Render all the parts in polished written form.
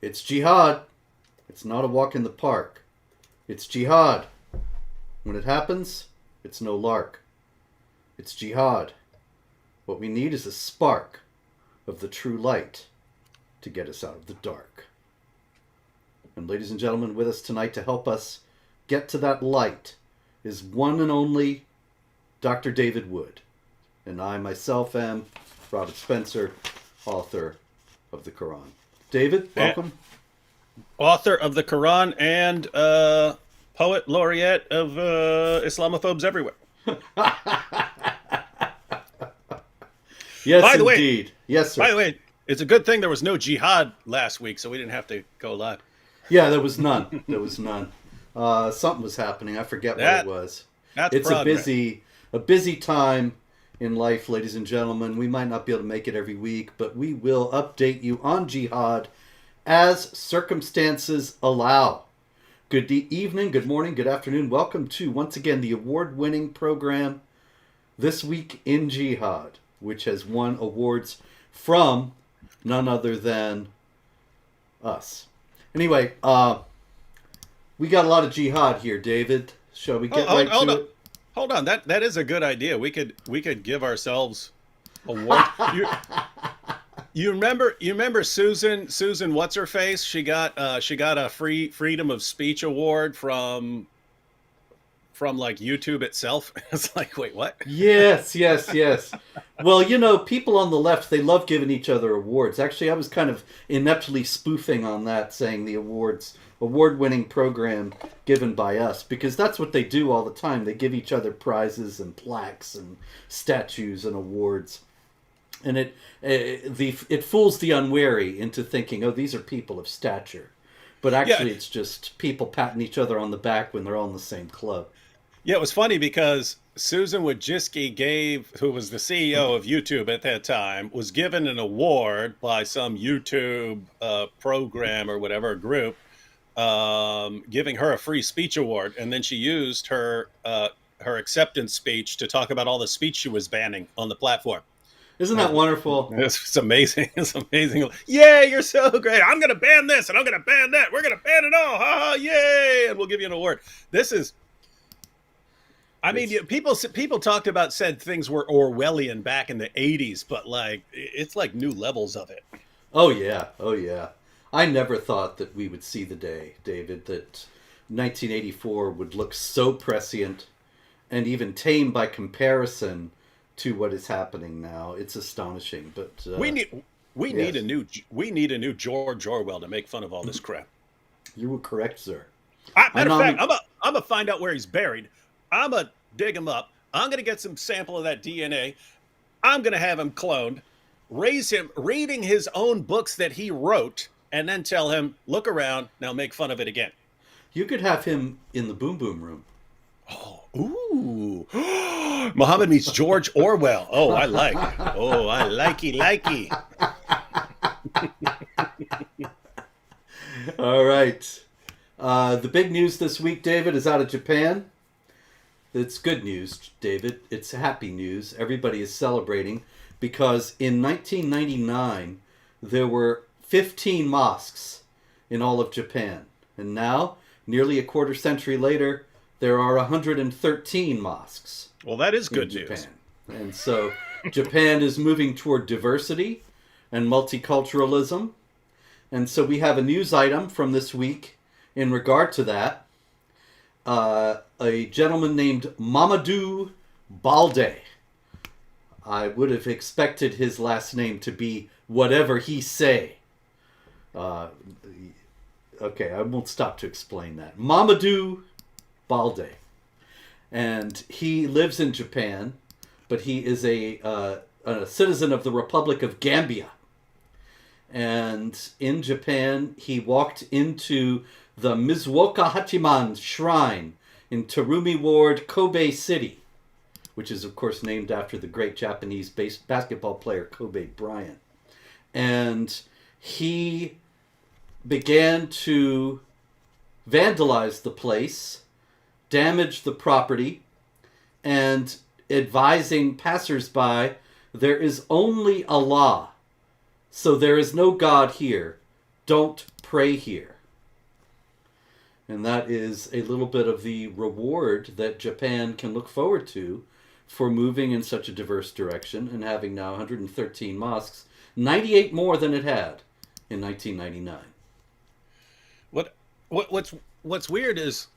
It's jihad. It's not a walk in the park. It's jihad. When it happens, it's no lark. It's jihad. What we need is a spark of the true light to get us out of the dark. And ladies and gentlemen, with us tonight to help us get to that light is one and only Dr. David Wood. And I myself am Robert Spencer, author of the Quran. David, welcome. Author of the Quran and poet laureate of Islamophobes everywhere. Yes, by the indeed. Way, yes, sir. By the way, it's a good thing there was no jihad last week, so we didn't have to go live. Yeah, there was none. There was none. Something was happening. I forget what it was. It's progress. a busy time in life, ladies and gentlemen. We might not be able to make it every week, but we will update you on jihad as circumstances allow. Good evening, good morning, good afternoon. Welcome to, once again, the award-winning program, This Week in Jihad, which has won awards from none other than us. Anyway, we got a lot of jihad here, David. Shall we get right to it? Hold on. That is a good idea. We could give ourselves awards. You remember Susan what's her face? She got a freedom of speech award from like YouTube itself. It's like, wait, what? Yes. Well, people on the left, they love giving each other awards. Actually, I was kind of ineptly spoofing on that, saying the award-winning program given by us, because that's what they do all the time. They give each other prizes and plaques and statues and awards. And it fools the unwary into thinking, oh, these are people of stature. But actually, It's just people patting each other on the back when they're all in the same club. Yeah, it was funny because Susan Wojcicki who was the CEO of YouTube at that time, was given an award by some YouTube program or whatever group, giving her a free speech award. And then she used her acceptance speech to talk about all the speech she was banning on the platform. Isn't that wonderful? It's amazing. It's amazing. Yay, you're so great. I'm going to ban this and I'm going to ban that. We're going to ban it all. Ha ha, yay. And we'll give you an award. This is... I mean, people said things were Orwellian back in the 80s, but it's like new levels of it. Oh yeah. I never thought that we would see the day, David, that 1984 would look so prescient and even tame by comparison to what is happening now. It's astonishing, but we need a new George Orwell to make fun of all this crap. You were correct, sir. Matter of fact, I'm gonna find out where he's buried. I'm going to dig him up. I'm going to get some sample of that DNA. I'm going to have him cloned, raise him reading his own books that he wrote, and then tell him, look around, now make fun of it again. You could have him in the Boom Boom Room. Oh, ooh. Muhammad meets George Orwell. Oh, I like it. Oh, I likey. All right. The big news this week, David, is out of Japan. It's good news, David. It's happy news. Everybody is celebrating because in 1999, there were 15 mosques in all of Japan. And now, nearly a quarter century later, there are 113 mosques. Well, that is good news. And so Japan is moving toward diversity and multiculturalism. And so we have a news item from this week in regard to that. A gentleman named Mamadou Balde. I would have expected his last name to be whatever he say. Okay, I won't stop to explain that. Mamadou Balde. And he lives in Japan, but he is a citizen of the Republic of Gambia. And in Japan, he walked into the Mizuoka Hachiman Shrine in Terumi Ward, Kobe City, which is, of course, named after the great Japanese basketball player Kobe Bryant. And he began to vandalize the place, damage the property, and advising passersby, there is only Allah, so there is no God here. Don't pray here. And that is a little bit of the reward that Japan can look forward to for moving in such a diverse direction and having now 113 mosques, 98 more than it had in 1999. What what's weird is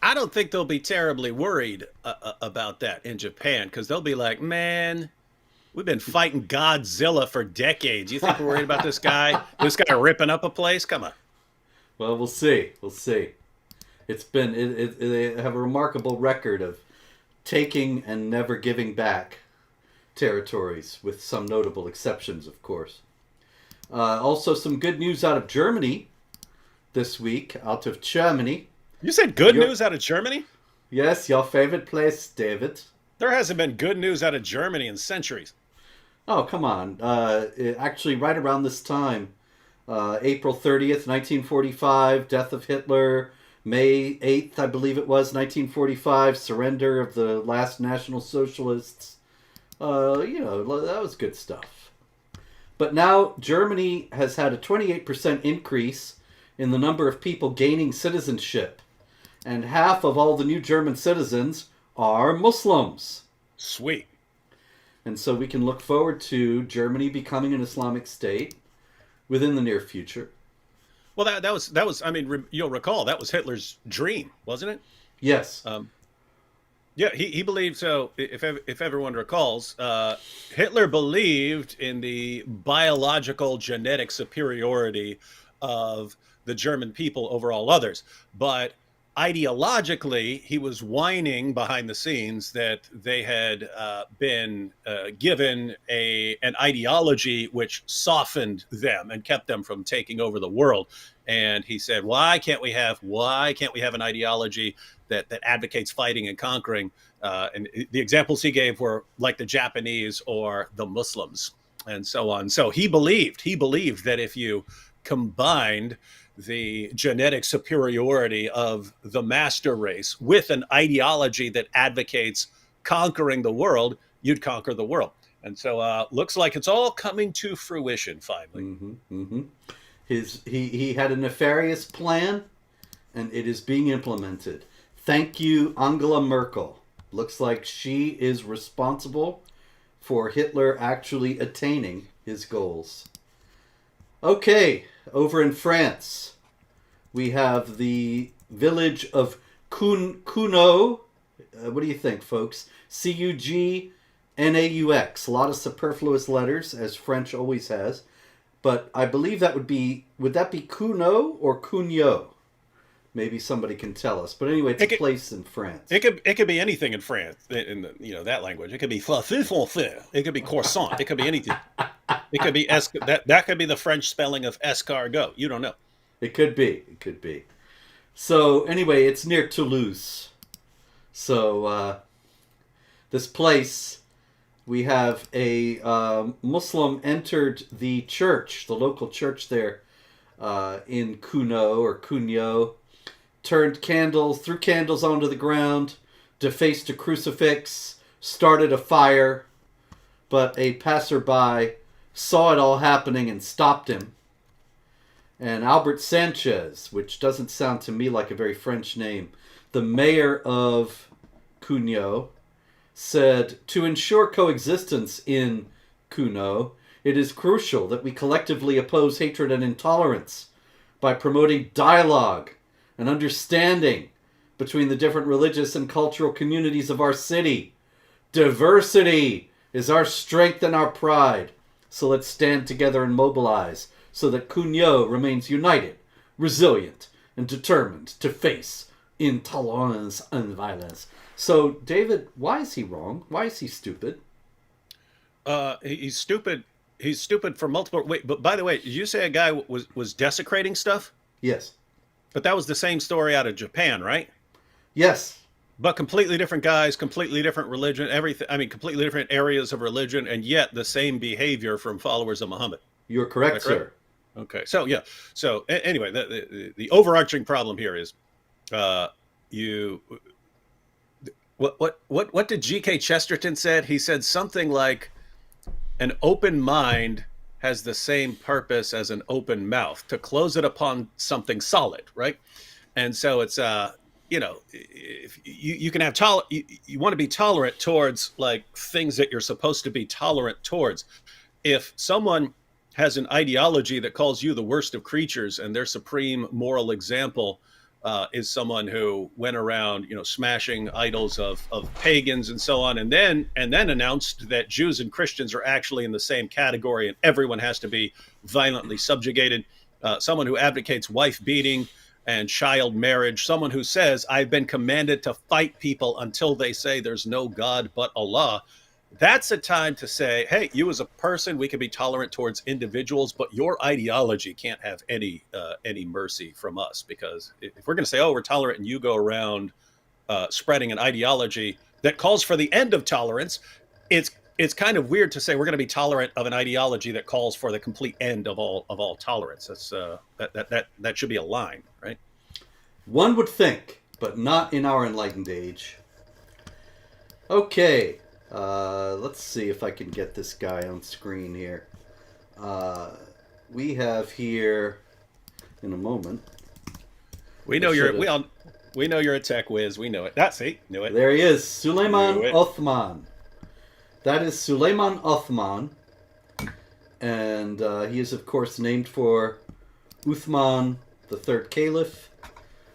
I don't think they'll be terribly worried about that in Japan, because they'll be like, man, we've been fighting Godzilla for decades. You think we're worried about this guy? This guy ripping up a place? Come on. Well, we'll see. We'll see. It's been they have a remarkable record of taking and never giving back territories, with some notable exceptions, of course. Also, some good news out of Germany this week. Out of Germany. You said good news out of Germany? Yes, your favorite place, David. There hasn't been good news out of Germany in centuries. Oh, come on. Actually, right around this time, April 30th, 1945, death of Hitler. May 8th, I believe it was, 1945, surrender of the last National Socialists. That was good stuff. But now Germany has had a 28% increase in the number of people gaining citizenship. And half of all the new German citizens are Muslims. Sweet. And so we can look forward to Germany becoming an Islamic state within the near future. Well, that was. I mean, you'll recall that was Hitler's dream, wasn't it? Yes. Yeah, he believed so. If everyone recalls, Hitler believed in the biological genetic superiority of the German people over all others, but ideologically, he was whining behind the scenes that they had been given an ideology which softened them and kept them from taking over the world. And he said, why can't we have an ideology that advocates fighting and conquering? And the examples he gave were like the Japanese or the Muslims and so on. So he believed that if you combined the genetic superiority of the master race with an ideology that advocates conquering the world, you'd conquer the world. And so looks like it's all coming to fruition finally. Mm-hmm, mm-hmm. He had a nefarious plan, and it is being implemented. Thank you, Angela Merkel. Looks like she is responsible for Hitler actually attaining his goals. Okay, over in France, we have the village of Cugnaux. What do you think, folks? Cugnaux. A lot of superfluous letters, as French always has. But I believe would that be Cugnaux or Cugnaux? Maybe somebody can tell us. But anyway, it's a place in France. It could be anything in France, in that language. It could be it could be croissant. It could be anything. It could be that could be the French spelling of escargot. You don't know. It could be. So anyway, it's near Toulouse. So this place, we have a Muslim entered the church, the local church there in Cugnaux, threw candles onto the ground, defaced a crucifix, started a fire, but a passerby saw it all happening and stopped him. And Albert Sanchez, which doesn't sound to me like a very French name, the mayor of Cugnaux, said, to ensure coexistence in Cugnaux, it is crucial that we collectively oppose hatred and intolerance by promoting dialogue and understanding between the different religious and cultural communities of our city. Diversity is our strength and our pride. So let's stand together and mobilize so that Cugnaux remains united, resilient, and determined to face intolerance and violence. So, David, why is he wrong? Why is he stupid? He's stupid. He's stupid for multiple. Wait, but by the way, did you say a guy was desecrating stuff? Yes. But that was the same story out of Japan, right? Yes. But completely different guys, completely different religion, everything. I mean, completely different areas of religion, and yet the same behavior from followers of Muhammad. You're correct, sir. Okay. So yeah. So anyway, the overarching problem here is, what did G.K. Chesterton said? He said something like, an open mind has the same purpose as an open mouth, to close it upon something solid, right? And so it's if you can have you want to be tolerant towards like things that you're supposed to be tolerant towards. If someone has an ideology that calls you the worst of creatures, and their supreme moral example is someone who went around, smashing idols of pagans and so on, and then announced that Jews and Christians are actually in the same category, and everyone has to be violently subjugated. Someone who advocates wife beating and child marriage, someone who says, I've been commanded to fight people until they say there's no God but Allah. That's a time to say, hey, you as a person, we can be tolerant towards individuals, but your ideology can't have any mercy from us. Because if we're going to say, oh, we're tolerant, and you go around spreading an ideology that calls for the end of tolerance, it's kind of weird to say we're going to be tolerant of an ideology that calls for the complete end of all tolerance. That's that should be a line, right? One would think, but not in our enlightened age. Okay. Let's see if I can get this guy on screen here. We have here, in a moment. We know we know you're a tech whiz. We know it. Knew it. There he is, Suleiman Othman. That is Suleiman Othman, and he is of course named for Uthman, the third caliph,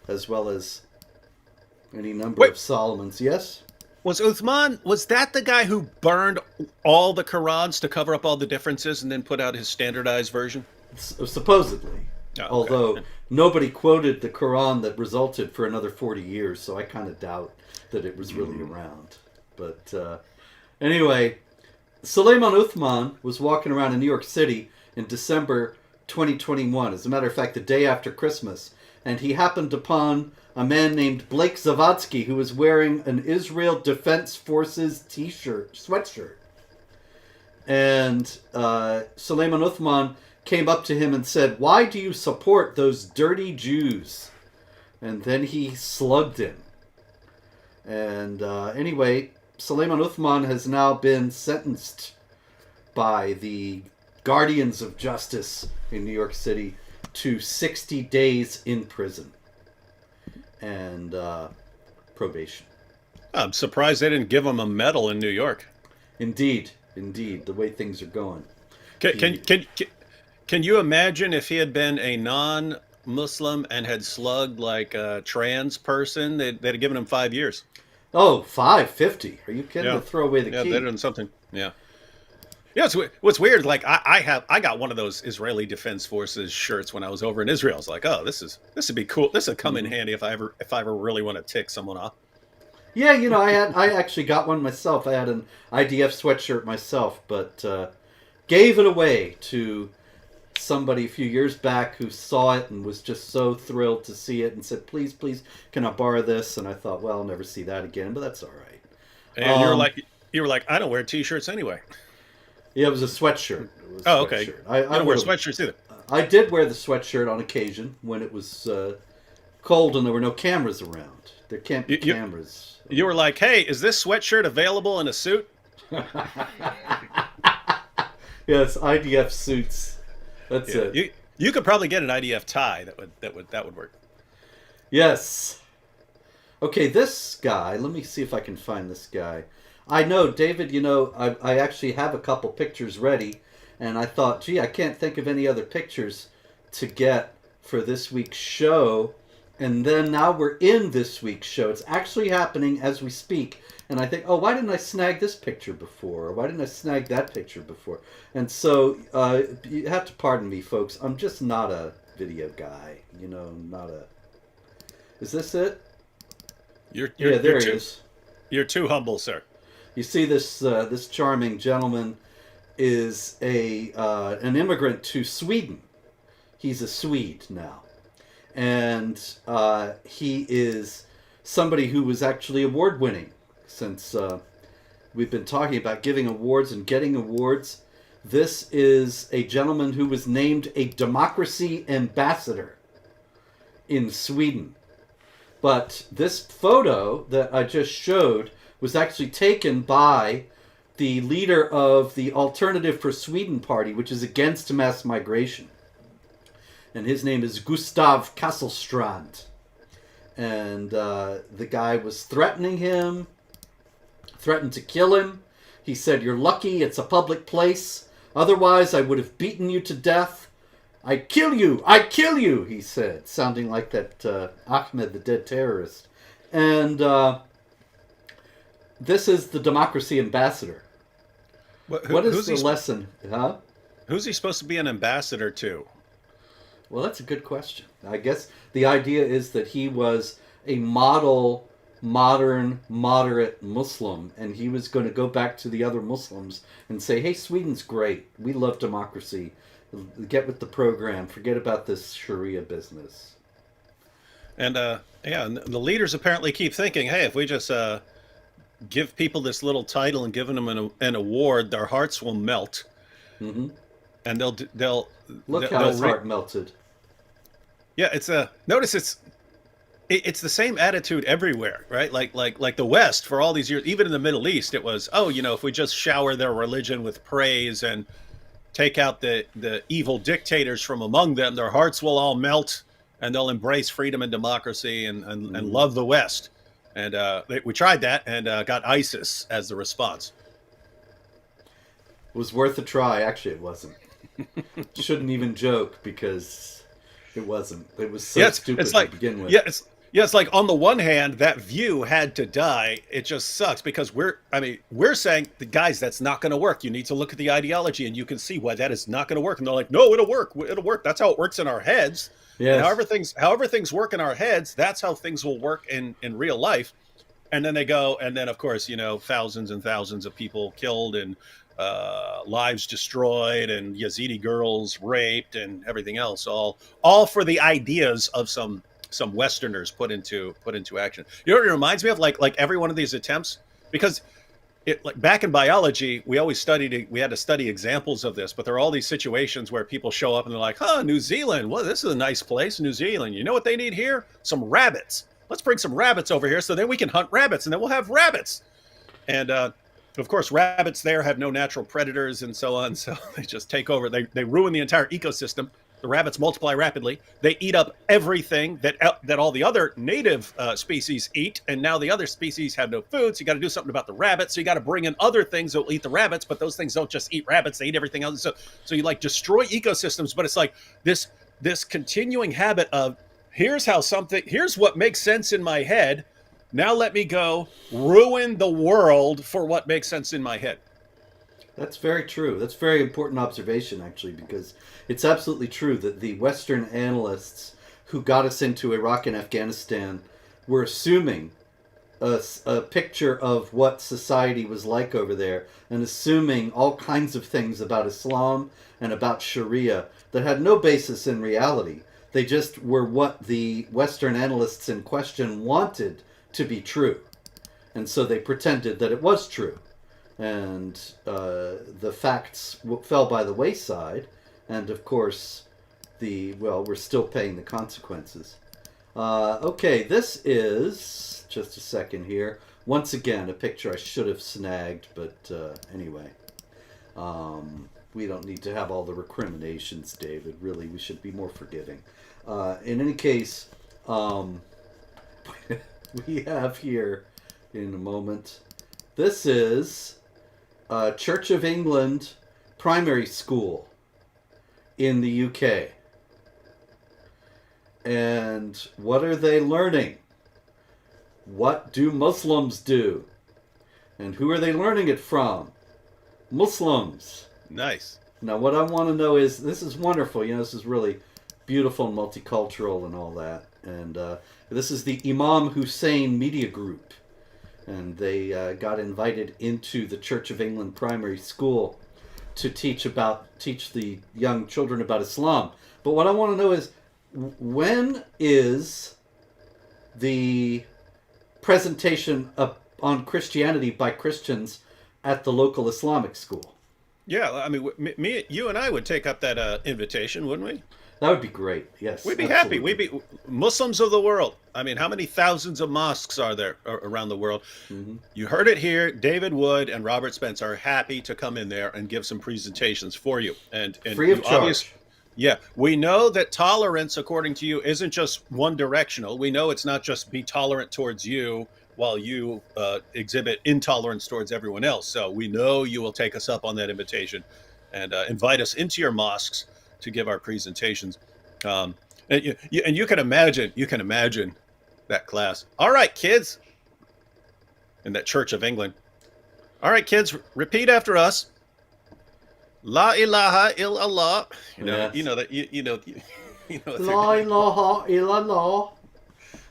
as well as any number of Solomons. Yes. Was Uthman, was that the guy who burned all the Qurans to cover up all the differences and then put out his standardized version? Supposedly. Oh, okay. Although nobody quoted the Quran that resulted for another 40 years, so I kind of doubt that it was really around. But anyway, Suleiman Uthman was walking around in New York City in December 2021. As a matter of fact, the day after Christmas. And he happened upon a man named Blake Zavadsky, who was wearing an Israel Defense Forces sweatshirt. And Suleiman Uthman came up to him and said, "Why do you support those dirty Jews?" And then he slugged him. And anyway, Suleiman Uthman has now been sentenced by the Guardians of Justice in New York City to 60 days in prison and probation. I'm surprised they didn't give him a medal in New York. Indeed, the way things are going. Can you imagine if he had been a non-Muslim and had slugged like a trans person? They'd have given him 5 years. Oh, 550? Are you kidding? Yeah. To throw away the key. Yeah, they're doing something. Yeah. Yeah, what's weird, like I got one of those Israeli Defense Forces shirts when I was over in Israel. I was like, oh, this would be cool. This would come in handy if I ever really want to tick someone off. Yeah, I actually got one myself. I had an IDF sweatshirt myself, but gave it away to somebody a few years back who saw it and was just so thrilled to see it and said, please, can I borrow this? And I thought, well, I'll never see that again, but that's all right. And you were like, I don't wear T-shirts anyway. Yeah, it was a sweatshirt. Okay. I don't wear sweatshirts either. I did wear the sweatshirt on occasion when it was cold and there were no cameras around. There can't be cameras. You were like, hey, is this sweatshirt available in a suit? Yes, IDF suits. That's it. You could probably get an IDF tie that would work. Yes. Okay, this guy. Let me see if I can find this guy. I know, David. I actually have a couple pictures ready, and I thought, gee, I can't think of any other pictures to get for this week's show. And then now we're in this week's show. It's actually happening as we speak. And I think, oh, why didn't I snag this picture before? Or why didn't I snag that picture before? And so you have to pardon me, folks. I'm just not a video guy. Not a... Is this it? There it is. You're too humble, sir. You see, this charming gentleman is an immigrant to Sweden. He's a Swede now. And he is somebody who was actually award-winning. Since we've been talking about giving awards and getting awards, this is a gentleman who was named a democracy ambassador in Sweden. But this photo that I just showed was actually taken by the leader of the Alternative for Sweden party, which is against mass migration. And his name is Gustav Kasselstrand. And the guy was threatening him, threatened to kill him. He said, "You're lucky, it's a public place. Otherwise, I would have beaten you to death. I kill you, he said, sounding like that Ahmed, the dead terrorist." And this is the democracy ambassador. What is the lesson? Huh? Who's he supposed to be an ambassador to? Well, that's a good question. I guess the idea is that he was a model, modern, moderate Muslim, and he was going to go back to the other Muslims and say, "Hey, Sweden's great. We love democracy. Get with the program. Forget about this Sharia business." And and the leaders apparently keep thinking, hey, if we just give people this little title and give them an award, their hearts will melt, Mm-hmm. and they'll Look how his heart melted. Yeah, notice it's the same attitude everywhere, right? Like the West for all these years, even in the Middle East, it was, oh, if we just shower their religion with praise and take out the evil dictators from among them, their hearts will all melt and they'll embrace freedom and democracy and love the West. And we tried that and got ISIS as the response. It was worth a try. Actually, it wasn't. Shouldn't even joke because it wasn't. It was so stupid to begin with. It's like, on the one hand, that view had to die. It just sucks because we're saying, the guys, that's not going to work. You need to look at the ideology and you can see why that is not going to work. And they're like, no, it'll work. It'll work. That's how it works in our heads. Yes. And however things work in our heads, that's how things will work in real life. And then they go, and then of course, thousands and thousands of people killed and lives destroyed and Yazidi girls raped and everything else, all for the ideas of some Westerners put into action. You know what it reminds me of? Like every one of these attempts, because back in biology, we had to study examples of this, but there are all these situations where people show up and they're like, New Zealand, well, this is a nice place, New Zealand. You know what they need here? Some rabbits. Let's bring some rabbits over here so then we can hunt rabbits and then we'll have rabbits. And of course, rabbits there have no natural predators and so on. So they just take over. They ruin the entire ecosystem. The rabbits multiply rapidly. They eat up everything that all the other native species eat. And now the other species have no food. So you got to do something about the rabbits. So you got to bring in other things that will eat the rabbits. But those things don't just eat rabbits. They eat everything else. So you destroy ecosystems. But it's like this continuing habit of here's what makes sense in my head. Now let me go ruin the world for what makes sense in my head. That's very true. That's a very important observation, actually, because it's absolutely true that the Western analysts who got us into Iraq and Afghanistan were assuming a picture of what society was like over there and assuming all kinds of things about Islam and about Sharia that had no basis in reality. They just were what the Western analysts in question wanted to be true. And so they pretended that it was true. And the facts fell by the wayside. And of course, we're still paying the consequences. Okay, this is, just a second here, once again, a picture I should have snagged, but anyway. We don't need to have all the recriminations, David. Really, we should be more forgiving. In any case, we have here, in a moment, this is Church of England primary school in the UK. And what are they learning? What do Muslims do? And who are they learning it from? Muslims. Nice. Now, what I want to know is, this is wonderful. This is really beautiful and multicultural and all that. And this is the Imam Hussein Media Group. And they got invited into the Church of England primary school to teach the young children about Islam. But what I want to know is, when is the presentation on Christianity by Christians at the local Islamic school? Yeah, I mean, me, you and I would take up that invitation, wouldn't we? That would be great. Yes, We'd be happy. We'd absolutely. be Muslims of the world. I mean, how many thousands of mosques are there around the world? Hmm. You heard it here. David Wood and Robert Spence are happy to come in there and give some presentations for you. And Free of you obviously, charge. yeah, we know that tolerance, according to you, isn't just one directional. We know it's not just be tolerant towards you while you exhibit intolerance towards everyone else. So we know you will take us up on that invitation and invite us into your mosques to give our presentations. Um, and you can imagine that class. All right, kids, in that Church of England. All right, kids, repeat after us. La ilaha illallah. You Yes. know that you know what they're La doing. ilaha illallah.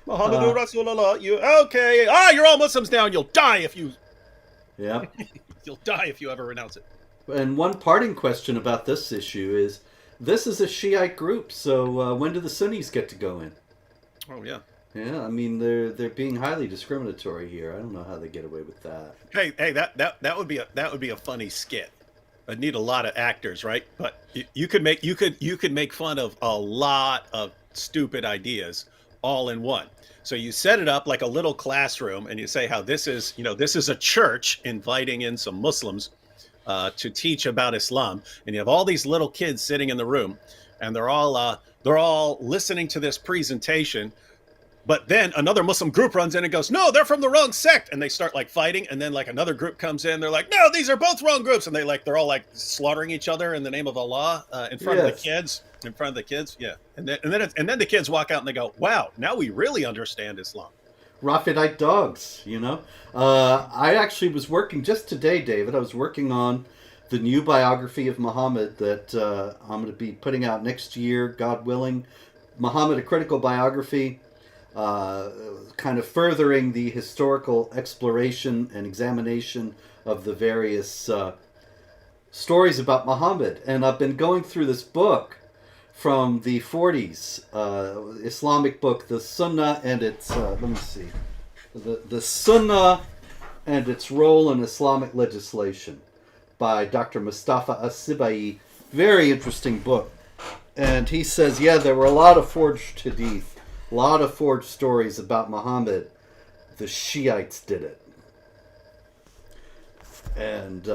Muhammadu Uh, Rasulullah. You okay? Ah, you're all Muslims now, and yeah. you'll die if you ever renounce it. And one parting question about this issue is, this is a Shiite group, so when do the Sunnis get to go in? Oh yeah. Yeah, I mean they're being highly discriminatory here. I don't know how they get away with that. Hey, that would be a funny skit. I'd need a lot of actors, right? But you could make fun of a lot of stupid ideas all in one. So you set it up like a little classroom, and you say how this is a church inviting in some Muslims to teach about Islam, and you have all these little kids sitting in the room, and they're all listening to this presentation. But then another Muslim group runs in and goes, "No, they're from the wrong sect," and they start like fighting. And then like another group comes in, they're like, "No, these are both wrong groups," and they're all like slaughtering each other in the name of Allah in front of the Yes. kids. In front of the kids, yeah. And then the kids walk out and they go, "Wow, now we really understand Islam." Rafidite dogs, you know? I actually was working just today, David. I was working on the new biography of Muhammad that I'm going to be putting out next year, God willing. Muhammad, a critical biography, uh, kind of furthering the historical exploration and examination of the various stories about Muhammad. And I've been going through this book from the 40s, Islamic book, the Sunnah and its, let me see, the Sunnah and its role in Islamic legislation by Dr. Mustafa As-Sibai. Very interesting book. And he says, yeah, there were a lot of forged hadith, a lot of forged stories about Muhammad. The Shiites did it. And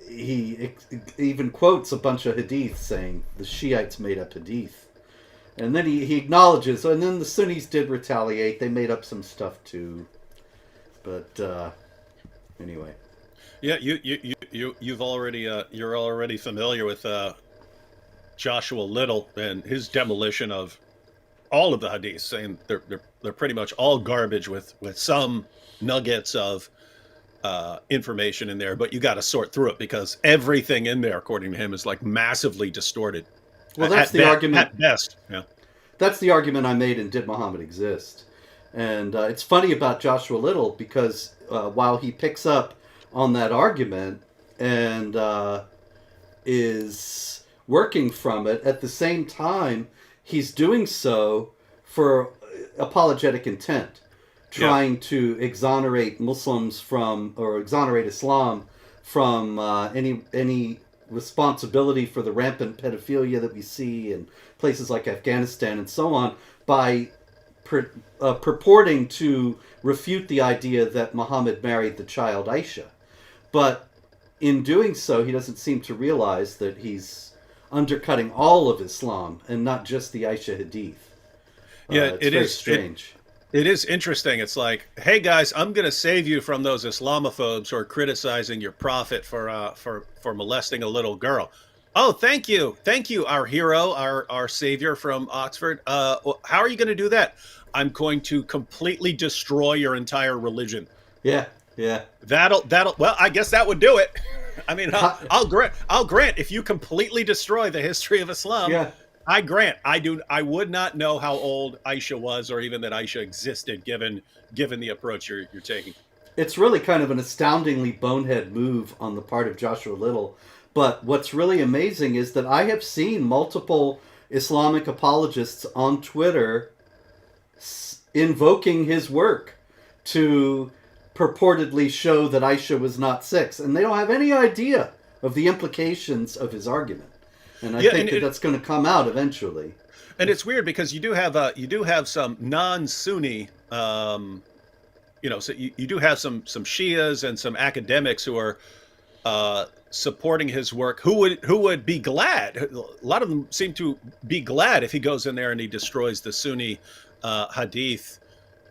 he even quotes a bunch of hadith saying the Shiites made up hadith. And then he acknowledges, and then the Sunnis did retaliate. They made up some stuff too. But anyway. Yeah, you're already familiar with Joshua Little and his demolition of all of the hadiths, saying they're pretty much all garbage with some nuggets of information in there, but you got to sort through it because everything in there, according to him, is like massively distorted. Well, that's the argument. At best, yeah. That's the argument I made in Did Muhammad Exist? And it's funny about Joshua Little because while he picks up on that argument and is working from it, at the same time, he's doing so for apologetic intent, trying to exonerate Muslims from, or exonerate Islam from any responsibility for the rampant pedophilia that we see in places like Afghanistan and so on by purporting to refute the idea that Muhammad married the child Aisha. But in doing so, he doesn't seem to realize that he's undercutting all of Islam and not just the Aisha Hadith. Yeah, It's very strange. It is interesting. It's like, hey guys, I'm going to save you from those Islamophobes who are criticizing your prophet for molesting a little girl. Oh, thank you, our hero, our savior from Oxford. How are you going to do that? I'm going to completely destroy your entire religion. Yeah, yeah. That'll. Well, I guess that would do it. I mean, Ha- I'll grant if you completely destroy the history of Islam. yeah. I grant. I would not know how old Aisha was, or even that Aisha existed, given the approach you're taking. It's really kind of an astoundingly bonehead move on the part of Joshua Little. But what's really amazing is that I have seen multiple Islamic apologists on Twitter invoking his work to purportedly show that Aisha was not six. And they don't have any idea of the implications of his argument. And I Yeah, think that that's going to come out eventually. and it's weird because you do have some non-Sunni, so you do have some Shias and some academics who are supporting his work, who would be glad. A lot of them seem to be glad if he goes in there and he destroys the Sunni hadith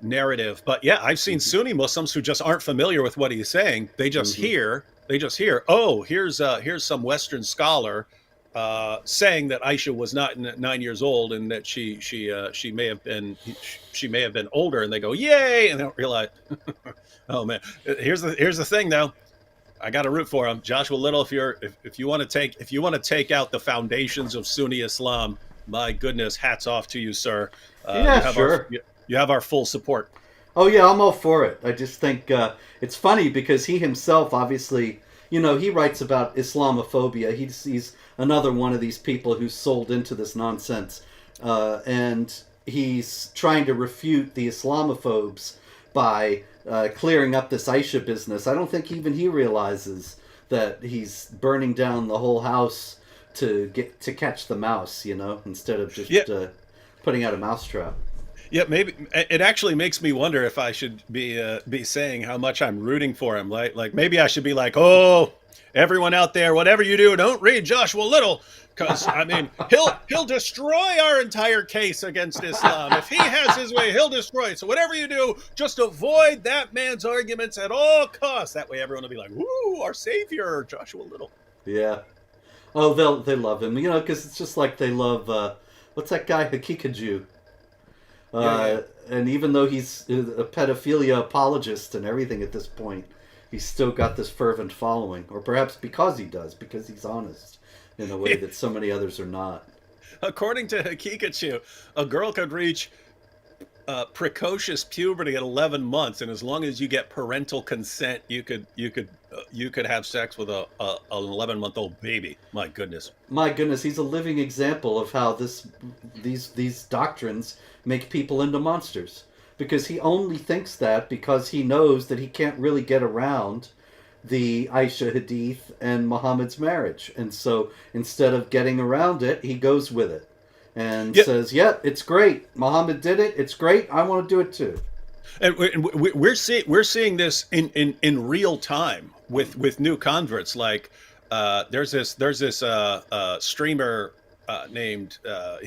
narrative. But yeah, I've seen Sunni Muslims who just aren't familiar with what he's saying. They just hear, oh, here's some Western scholar saying that Aisha was not 9 years old and that she may have been older, and they go, yay, and they don't realize. Oh man, here's the thing though. I got to root for him, Joshua Little. If you want to take out the foundations of Sunni Islam, my goodness, hats off to you, sir. Yeah, sure. You have our full support. Oh yeah, I'm all for it. I just think it's funny because he himself, obviously, he writes about Islamophobia. He's another one of these people who's sold into this nonsense, and he's trying to refute the Islamophobes by clearing up this Aisha business. I don't think even he realizes that he's burning down the whole house to catch the mouse, instead of just putting out a mousetrap. Yeah, maybe it actually makes me wonder if I should be saying how much I'm rooting for him. Like maybe I should be like, oh, everyone out there, whatever you do, don't read Joshua Little, because I mean he'll destroy our entire case against Islam. If he has his way, he'll destroy it. So whatever you do, just avoid that man's arguments at all costs. That way, everyone will be like, "Woo, our savior, Joshua Little." Yeah. Oh, they love him, because it's just like they love what's that guy Hakikaju. And even though he's a pedophilia apologist and everything at this point, he's still got this fervent following. Or perhaps because he's honest in a way that so many others are not. According to Hakikachu, a girl could reach precocious puberty at 11 months, and as long as you get parental consent, you could have sex with an 11-month-old baby. My goodness, he's a living example of how these doctrines make people into monsters, because he only thinks that because he knows that he can't really get around the Aisha Hadith and Muhammad's marriage, and so instead of getting around it, he goes with it and says, "Yeah, it's great. Muhammad did it. It's great. I want to do it too." And we're seeing this in real time with new converts. Like there's this streamer named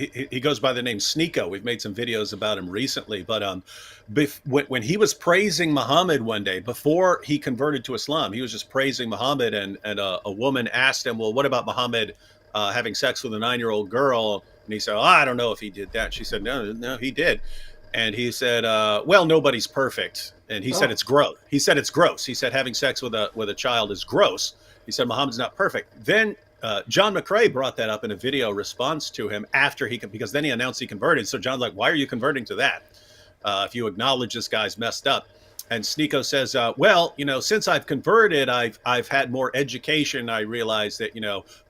he goes by the name Sneeko. We've made some videos about him recently, but when he was praising Muhammad one day before he converted to Islam, he was just praising Muhammad, and a woman asked him, "Well, what about Muhammad having sex with a 9-year-old girl?" And he said, "Oh, I don't know if he did that." She said, "No, he did." And he said, "Well, nobody's perfect." And he said, "It's gross." He said, "It's gross." He said, "Having sex with a child is gross." He said, "Muhammad's not perfect." Then John McCrae brought that up in a video response to him because then he announced he converted. So John's like, "Why are you converting to that? If you acknowledge this guy's messed up." And Sneeko says, "Well, since I've converted, I've had more education. I realize that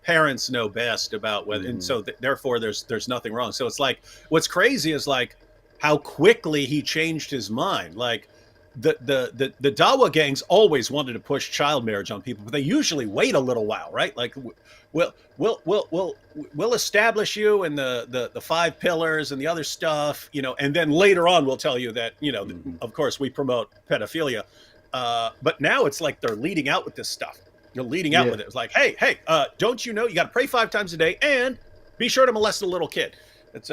parents know best about whether, and so therefore there's nothing wrong." So it's like, what's crazy is like how quickly he changed his mind. Like the Dawa gangs always wanted to push child marriage on people, but they usually wait a little while, right? Like we'll establish you in the 5 pillars and the other stuff, and then later on we'll tell you that of course we promote pedophilia, but now it's like they're leading out with this stuff. You're leading out with it. It's like, hey, don't you know you got to pray 5 times a day and be sure to molest a little kid. It's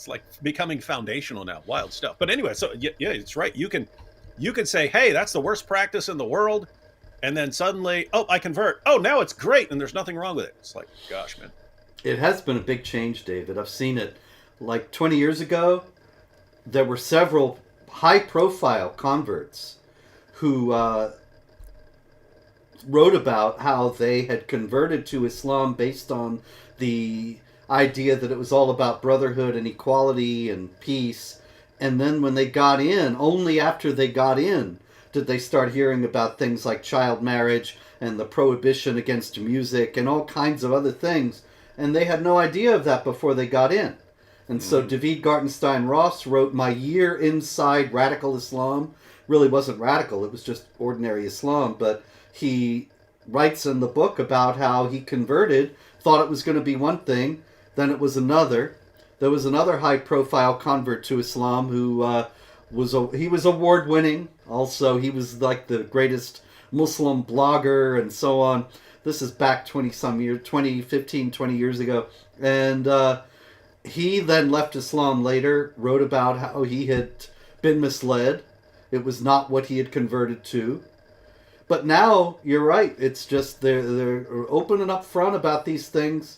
like becoming foundational now. Wild stuff. But anyway, so yeah, it's right. You can say, hey, that's the worst practice in the world, and then suddenly, oh, I convert. Oh, now it's great, and there's nothing wrong with it. It's like, gosh, man. It has been a big change, David. I've seen it. Like 20 years ago, there were several high-profile converts who wrote about how they had converted to Islam based on the idea that it was all about brotherhood and equality and peace. And then when they got in, only after they got in, did they start hearing about things like child marriage and the prohibition against music and all kinds of other things. And they had no idea of that before they got in. And so David Gartenstein Ross wrote, "My year inside radical Islam." Really wasn't radical, it was just ordinary Islam. But he writes in the book about how he converted, thought it was going to be one thing, then it was another. There was another high-profile convert to Islam who he was award-winning. Also, he was like the greatest Muslim blogger and so on. This is back 20 years ago. And he then left Islam later, wrote about how he had been misled. It was not what he had converted to. But now, you're right, it's just they're open and upfront about these things,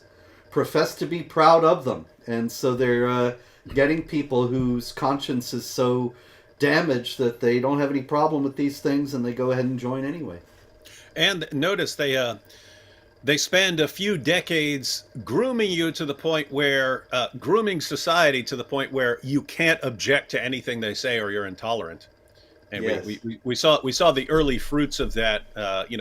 profess to be proud of them. And so they're getting people whose conscience is so damaged that they don't have any problem with these things, and they go ahead and join anyway. And notice they spend a few decades grooming you to the point where grooming society to the point where you can't object to anything they say or you're intolerant. And Yes. we saw the early fruits of that,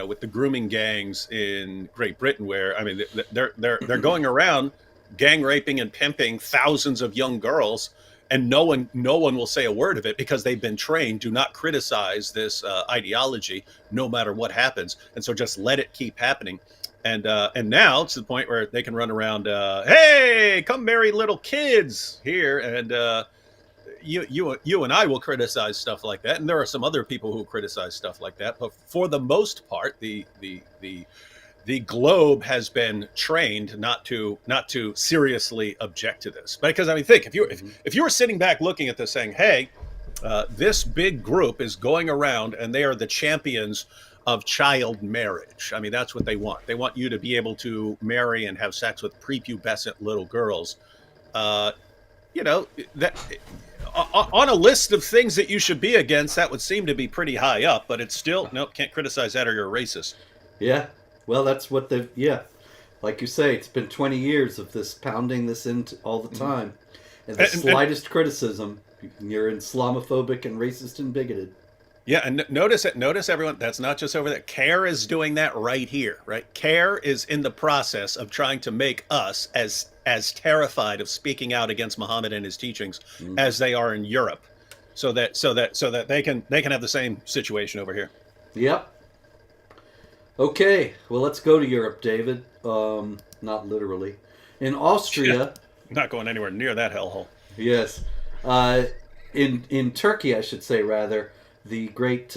with the grooming gangs in Great Britain, where I mean they're going around gang raping and pimping thousands of young girls, and no one will say a word of it because they've been trained do not criticize this ideology no matter what happens, and so just let it keep happening. And now it's to the point where they can run around, hey, come marry little kids here, and you and I will criticize stuff like that, and there are some other people who criticize stuff like that. But for the most part, the globe has been trained not to seriously object to this. Because I mean, think if you were sitting back looking at this, saying, "Hey, this big group is going around and they are the champions of child marriage." I mean, that's what they want. They want you to be able to marry and have sex with prepubescent little girls. That on a list of things that you should be against, that would seem to be pretty high up. But it's still nope, can't criticize that or you're a racist. Yeah. Well, that's what like you say, it's been 20 years of this pounding this into all the time. And the slightest criticism, you're Islamophobic and racist and bigoted. Yeah, and notice everyone, that's not just over there. CARE is doing that right here, right? CARE is in the process of trying to make us as terrified of speaking out against Muhammad and his teachings as they are in Europe, so that they can have the same situation over here. Yep. Okay, well, let's go to Europe, David. Not literally. In Austria... Not going anywhere near that hellhole. Yes. In Turkey, I should say, rather, the great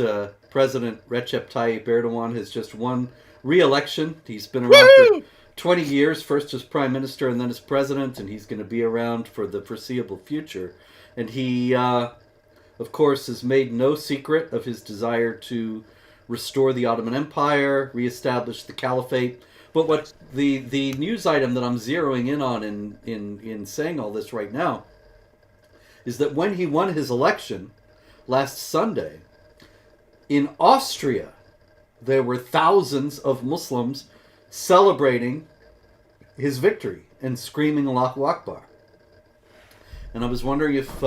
President Recep Tayyip Erdogan has just won re-election. He's been around for 20 years, first as Prime Minister and then as President, and he's going to be around for the foreseeable future. And he, of course, has made no secret of his desire to restore the Ottoman Empire, reestablish the Caliphate. But what the news item that I'm zeroing in on in saying all this right now is that when he won his election last Sunday, in Austria, there were thousands of Muslims celebrating his victory and screaming Allahu Akbar. And I was wondering if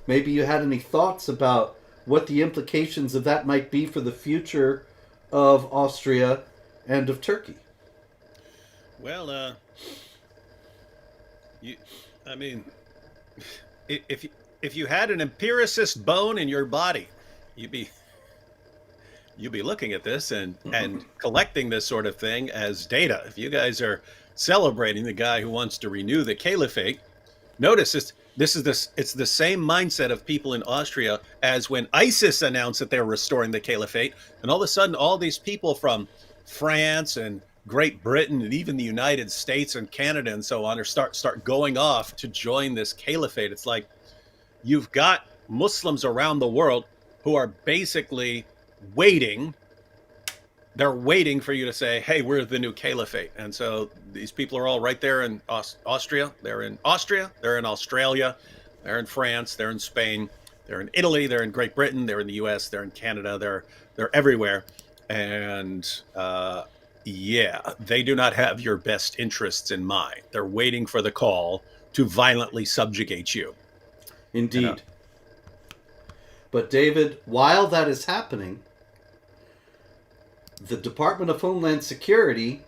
maybe you had any thoughts about what the implications of that might be for the future of Austria and of Turkey. Well, if you had an empiricist bone in your body, you'd be looking at this and collecting this sort of thing as data. If you guys are celebrating the guy who wants to renew the caliphate, notice it's the same mindset of people in Austria as when ISIS announced that they're restoring the caliphate, and all of a sudden all these people from France and Great Britain and even the United States and Canada and so on are start going off to join this caliphate. It's like you've got Muslims around the world who are basically waiting. They're waiting for you to say, hey, we're the new caliphate. And so these people are all right there in Austria. They're in Austria. They're in Australia. They're in France. They're in Spain. They're in Italy. They're in Great Britain. They're in the US. They're in Canada. They're everywhere. And they do not have your best interests in mind. They're waiting for the call to violently subjugate you. Indeed. But David, while that is happening, the Department of Homeland Security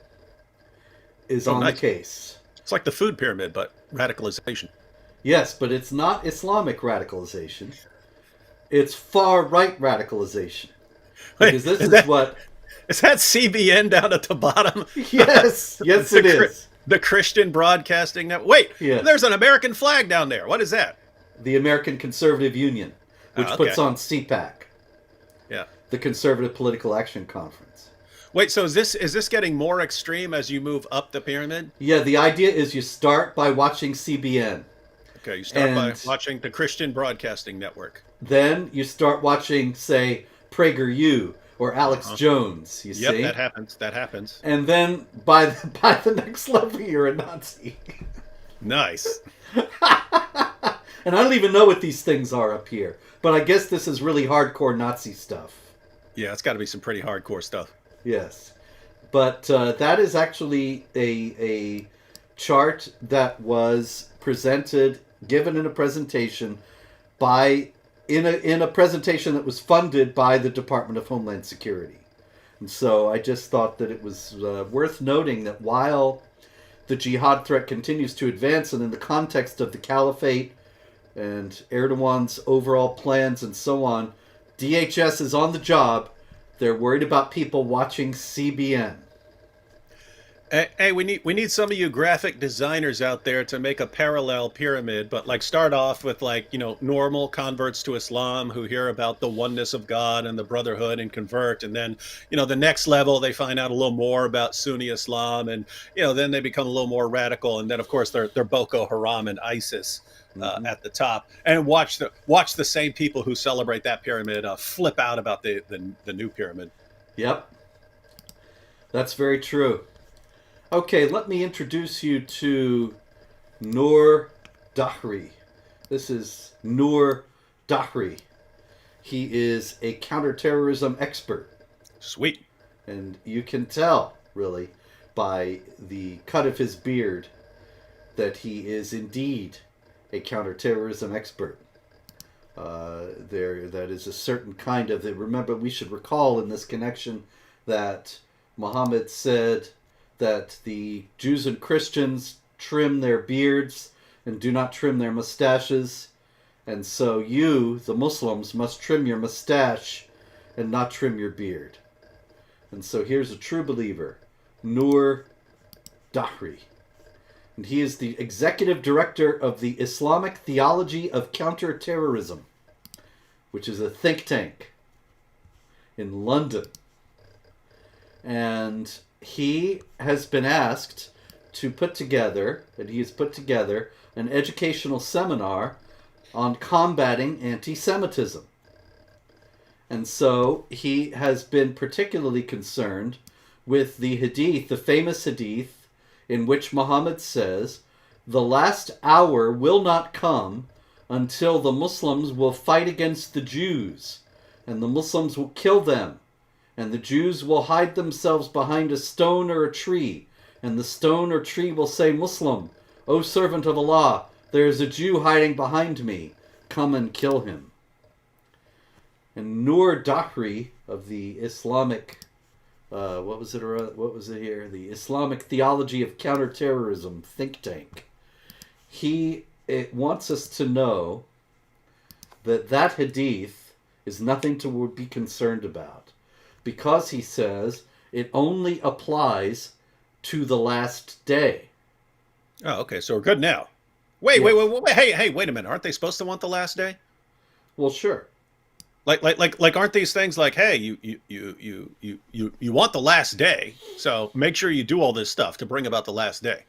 is on the case. It's like the food pyramid, but radicalization. Yes, but it's not Islamic radicalization. It's far-right radicalization. Because this is what Is that CBN down at the bottom? Yes, yes, it is. The Christian Broadcasting Network. Wait, Yeah, there's an American flag down there. What is that? the American Conservative Union, which Oh, okay. puts on CPAC, Yeah. the Conservative Political Action Conference. Wait, so is this getting more extreme as you move up the pyramid? Yeah, the idea is you start by watching CBN, Okay, you start by and watching the Christian Broadcasting Network. then you start watching, say, PragerU or Alex Uh-huh. Jones. You Yep, see, that happens. That happens. and then by by the next level, you're a Nazi. Nice. And I don't even know what these things are up here, but I guess this is really hardcore Nazi stuff. Yeah, it's got to be some pretty hardcore stuff. Yes, but that is actually a chart that was presented, given in a presentation by in a presentation that was funded by the Department of Homeland Security. And so I just thought that it was worth noting that while the jihad threat continues to advance, and in the context of the caliphate and Erdogan's overall plans and so on, DHS is on the job. They're worried about people watching CBN. Hey, we need some of you graphic designers out there to make a parallel pyramid, but like start off with like, normal converts to Islam who hear about the oneness of God and the brotherhood and convert, and then, the next level they find out a little more about Sunni Islam, and then they become a little more radical, and then of course they're Boko Haram and ISIS at the top, and watch the same people who celebrate that pyramid flip out about the new pyramid. Yep, that's very true. Okay, let me introduce you to Noor Dahri. This is Noor Dahri. He is a counterterrorism expert. Sweet. And you can tell, really, by the cut of his beard that he is indeed a counterterrorism expert. That is a certain kind of... Remember, we should recall in this connection that Muhammad said that the Jews and Christians trim their beards and do not trim their mustaches. And so you, the Muslims, must trim your mustache and not trim your beard. And so here's a true believer, Noor Dahri. And he is the executive director of the Islamic Theology of Counterterrorism, which is a think tank in London. And he has been asked to put together, an educational seminar on combating anti-Semitism. And so he has been particularly concerned with the hadith, the famous hadith, in which Muhammad says, "The last hour will not come until the Muslims will fight against the Jews, and the Muslims will kill them, and the Jews will hide themselves behind a stone or a tree, and the stone or tree will say, 'Muslim, O servant of Allah, there is a Jew hiding behind me. Come and kill him.'" And Noor Dahri of the Islamic, what was it here? The Islamic Theology of Counterterrorism think tank. It wants us to know that hadith is nothing to be concerned about, because he says it only applies to the last day. Oh, okay. So we're good now. Wait. Hey, wait a minute. Aren't they supposed to want the last day? Well, sure. Like, aren't these things like, hey, you want the last day, so make sure you do all this stuff to bring about the last day.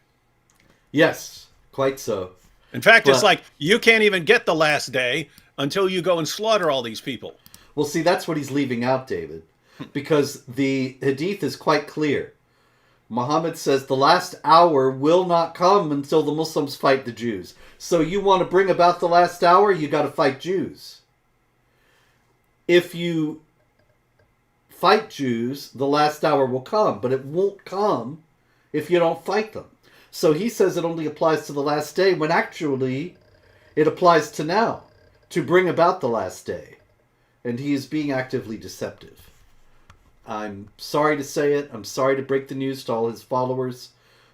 Yes, quite so. In fact, it's But- like you can't even get the last day until you go and slaughter all these people. Well, see, that's what he's leaving out, David, because the hadith is quite clear. Muhammad says the last hour will not come until the Muslims fight the Jews. So you want to bring about the last hour, you got to fight Jews. If you fight Jews, the last hour will come, but it won't come if you don't fight them. So he says it only applies to the last day, when actually it applies to now, to bring about the last day. And he is being actively deceptive. I'm sorry to say it. I'm sorry to break the news to all his followers.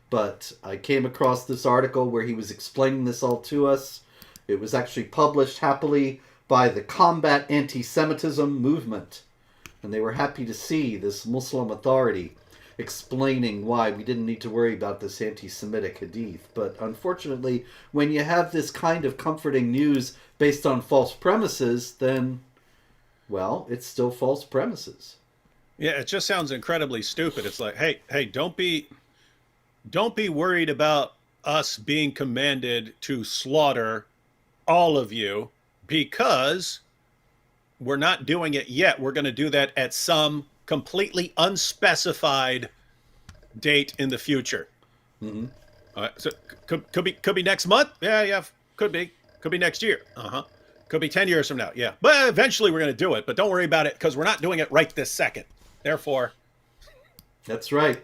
But I came across this article where he was explaining this all to us. It was actually published happily by the Combat Anti-Semitism Movement, And they were happy to see this Muslim authority explaining why we didn't need to worry about this anti-Semitic hadith. But unfortunately, when you have this kind of comforting news based on false premises, then, well, it's still false premises. Yeah, it just sounds incredibly stupid. It's like, hey, don't be worried about us being commanded to slaughter all of you because we're not doing it yet. We're going to do that at some completely unspecified date in the future. Mm-hmm. So could be next month. Yeah, could be next year. Could be 10 years from now. Yeah, but eventually we're going to do it. But don't worry about it because we're not doing it right this second. Therefore, that's right.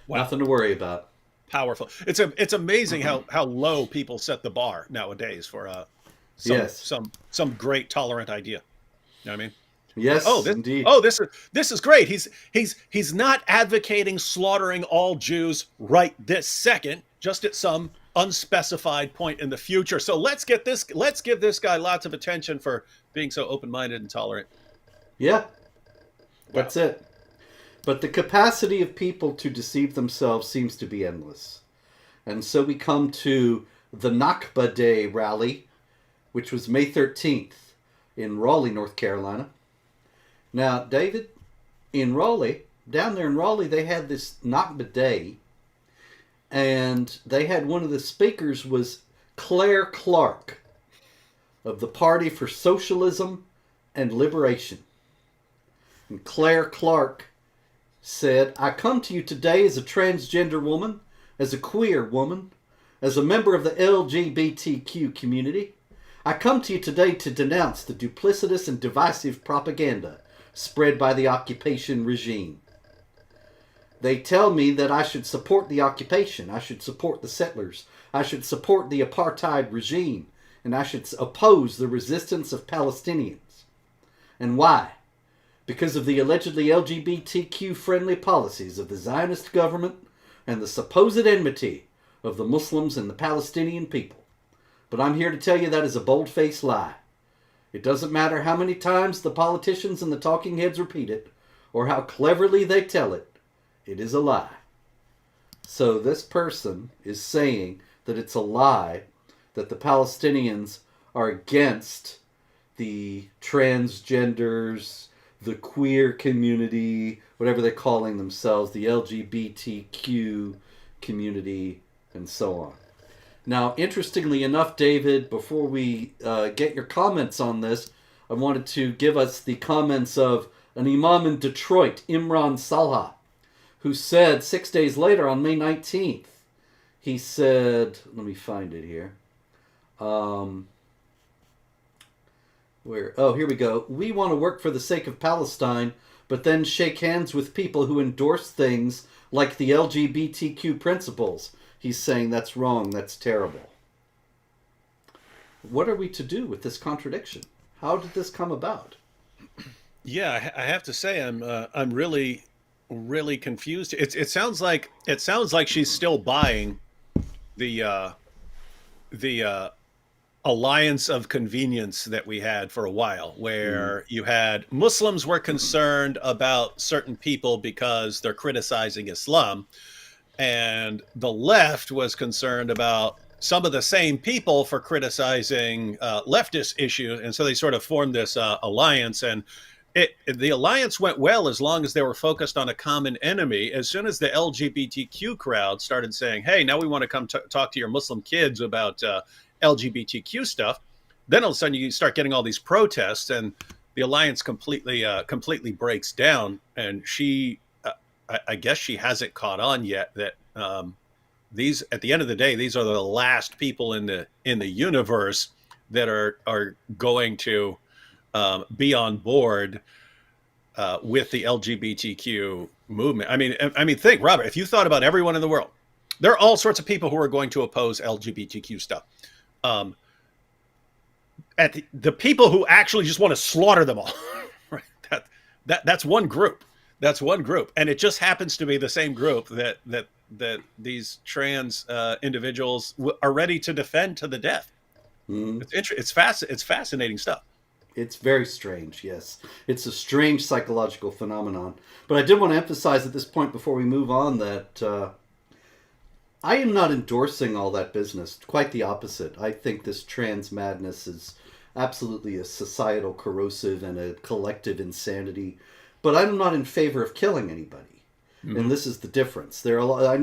Wow. Nothing to worry about. Powerful. It's amazing how low people set the bar nowadays for some great tolerant idea. You know what I mean? Yes, indeed. This is great. He's not advocating slaughtering all Jews right this second, just at some unspecified point in the future. So let's give this guy lots of attention for being so open-minded and tolerant. Yeah. That's it. But the capacity of people to deceive themselves seems to be endless. And so we come to the Nakba Day rally, which was May 13th in Raleigh, North Carolina. Now, David, down there in Raleigh, they had this Nakba Day, and they had one of the speakers was Claire Clark of the Party for Socialism and Liberation. And Claire Clark said, I come to you today as a transgender woman, as a queer woman, as a member of the LGBTQ community. I come to you today to denounce the duplicitous and divisive propaganda spread by the occupation regime. They tell me that I should support the occupation, I should support the settlers, I should support the apartheid regime, and I should oppose the resistance of Palestinians. And why? Because of the allegedly LGBTQ-friendly policies of the Zionist government and the supposed enmity of the Muslims and the Palestinian people. But I'm here to tell you that is a bold-faced lie. It doesn't matter how many times the politicians and the talking heads repeat it, or how cleverly they tell it, it is a lie. So this person is saying that it's a lie that the Palestinians are against the transgenders, the queer community, whatever they're calling themselves, the LGBTQ community, and so on. Now, interestingly enough, David, before we get your comments on this, I wanted to give us the comments of an imam in Detroit, Imran Salha, who said 6 days later on May 19th, he said, let me find it here. Here we go. We want to work for the sake of Palestine, but then shake hands with people who endorse things like the LGBTQ principles. He's saying that's wrong, that's terrible. What are we to do with this contradiction? How did this come about? Yeah, I have to say I'm really confused. It sounds like she's still buying the alliance of convenience that we had for a while, where you had Muslims were concerned about certain people because they're criticizing Islam, and the left was concerned about some of the same people for criticizing leftist issues, and so they sort of formed this alliance. And the alliance went well as long as they were focused on a common enemy. As soon as the LGBTQ crowd started saying, "Hey, now we want to come talk to your Muslim kids about LGBTQ stuff," then all of a sudden you start getting all these protests, and the alliance completely breaks down. And I guess she hasn't caught on yet that these, at the end of the day, these are the last people in the universe that are going to be on board with the LGBTQ movement. I mean, think, Robert, if you thought about everyone in the world, there are all sorts of people who are going to oppose LGBTQ stuff. At the people who actually just want to slaughter them all, right? That's one group. That's one group, and it just happens to be the same group that these trans individuals are ready to defend to the death. It's fascinating stuff. It's very strange, yes. It's a strange psychological phenomenon. But I did want to emphasize at this point before we move on that I am not endorsing all that business. Quite the opposite. I think this trans madness is absolutely a societal corrosive and a collective insanity. But I'm not in favor of killing anybody. And this is the difference. There are a lot, I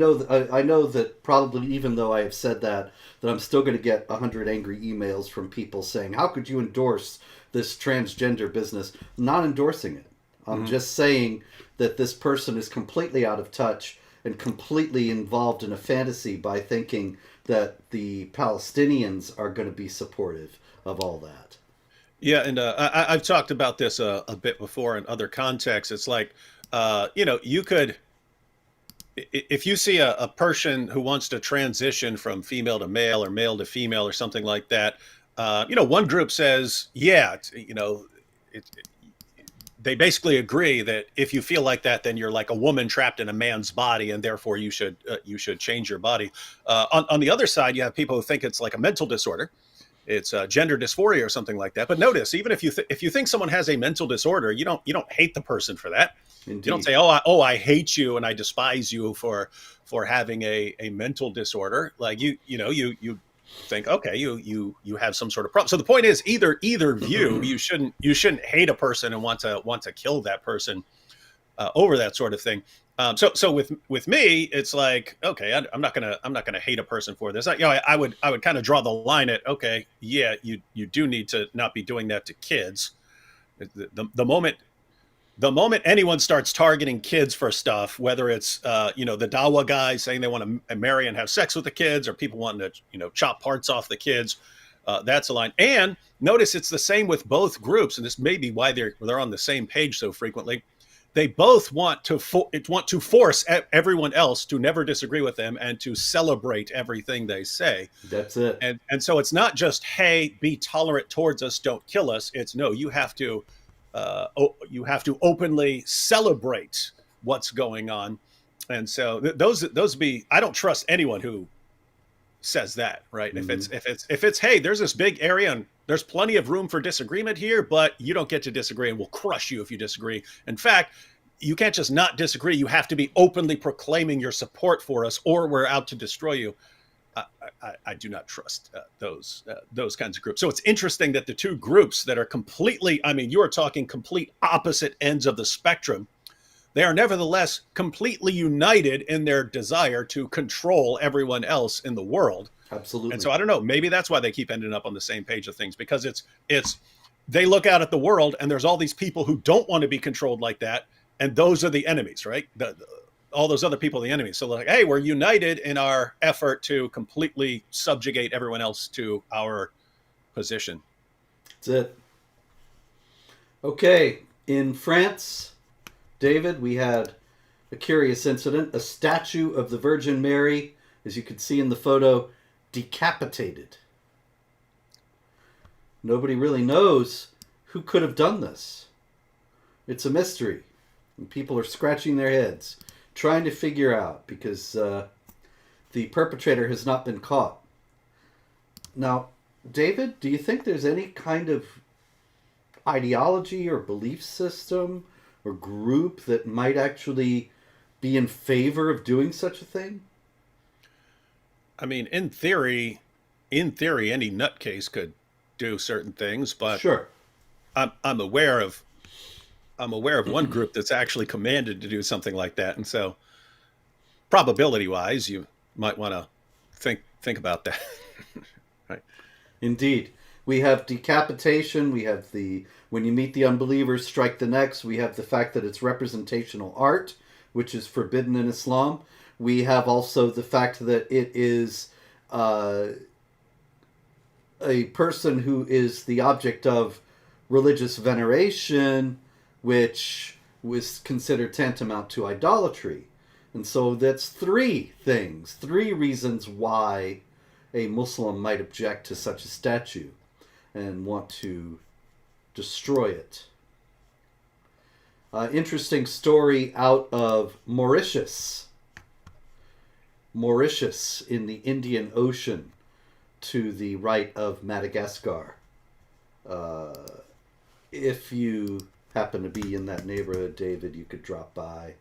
know that probably even though I have said that I'm still going to get 100 angry emails from people saying, "How could you endorse this transgender business?" I'm not endorsing it. I'm just saying that this person is completely out of touch and completely involved in a fantasy by thinking that the Palestinians are going to be supportive of all that. Yeah, and I've talked about this a bit before in other contexts. It's like, you could, if you see a person who wants to transition from female to male or male to female or something like that, one group says, yeah, they basically agree that if you feel like that, then you're like a woman trapped in a man's body, and therefore you should change your body. On the other side, you have people who think it's like a mental disorder. It's gender dysphoria or something like that. But notice, even if you think someone has a mental disorder, you don't hate the person for that. Indeed. You don't say, I hate you and I despise you for having a mental disorder. Like you think, okay, you have some sort of problem. So the point is, either view, you shouldn't hate a person and want to kill that person over that sort of thing. So with me, it's like, okay, I'm not gonna hate a person for this. I would kind of draw the line at, okay, yeah, you do need to not be doing that to kids. The moment anyone starts targeting kids for stuff, whether it's the Dawa guys saying they want to marry and have sex with the kids, or people wanting to chop parts off the kids, that's a line. And notice it's the same with both groups, and this may be why they're on the same page so frequently. They both want to force everyone else to never disagree with them and to celebrate everything they say. That's it. And so it's not just, hey, be tolerant towards us, don't kill us. It's no, you have to openly celebrate what's going on. And so those be, I don't trust anyone who says that, right? Mm-hmm. If it's hey, there's this big area and there's plenty of room for disagreement here, but you don't get to disagree, and we'll crush you if you disagree. In fact, you can't just not disagree. You have to be openly proclaiming your support for us, or we're out to destroy you. I do not trust those kinds of groups. So it's interesting that the two groups that are completely, you are talking complete opposite ends of the spectrum, they are nevertheless completely united in their desire to control everyone else in the world. Absolutely. And so I don't know, maybe that's why they keep ending up on the same page of things, because it's they look out at the world and there's all these people who don't want to be controlled like that, and those are the enemies, right? All those other people are the enemies. So like, hey, we're united in our effort to completely subjugate everyone else to our position. That's it. Okay, in France, David, we had a curious incident. A statue of the Virgin Mary, as you can see in the photo, decapitated. Nobody really knows who could have done this. It's a mystery. And people are scratching their heads, trying to figure out, because the perpetrator has not been caught. Now, David, do you think there's any kind of ideology or belief system or group that might actually be in favor of doing such a thing? In theory, any nutcase could do certain things, but sure, I'm aware of one group that's actually commanded to do something like that, and so probability-wise, you might want to think about that. Right? Indeed, we have decapitation. We have when you meet the unbelievers, strike the necks. We have the fact that it's representational art, which is forbidden in Islam. We have also the fact that it is a person who is the object of religious veneration, which was considered tantamount to idolatry. And so that's three reasons why a Muslim might object to such a statue and want to destroy it. Interesting story out of Mauritius in the Indian Ocean to the right of Madagascar. if you happen to be in that neighborhood, David, you could drop by.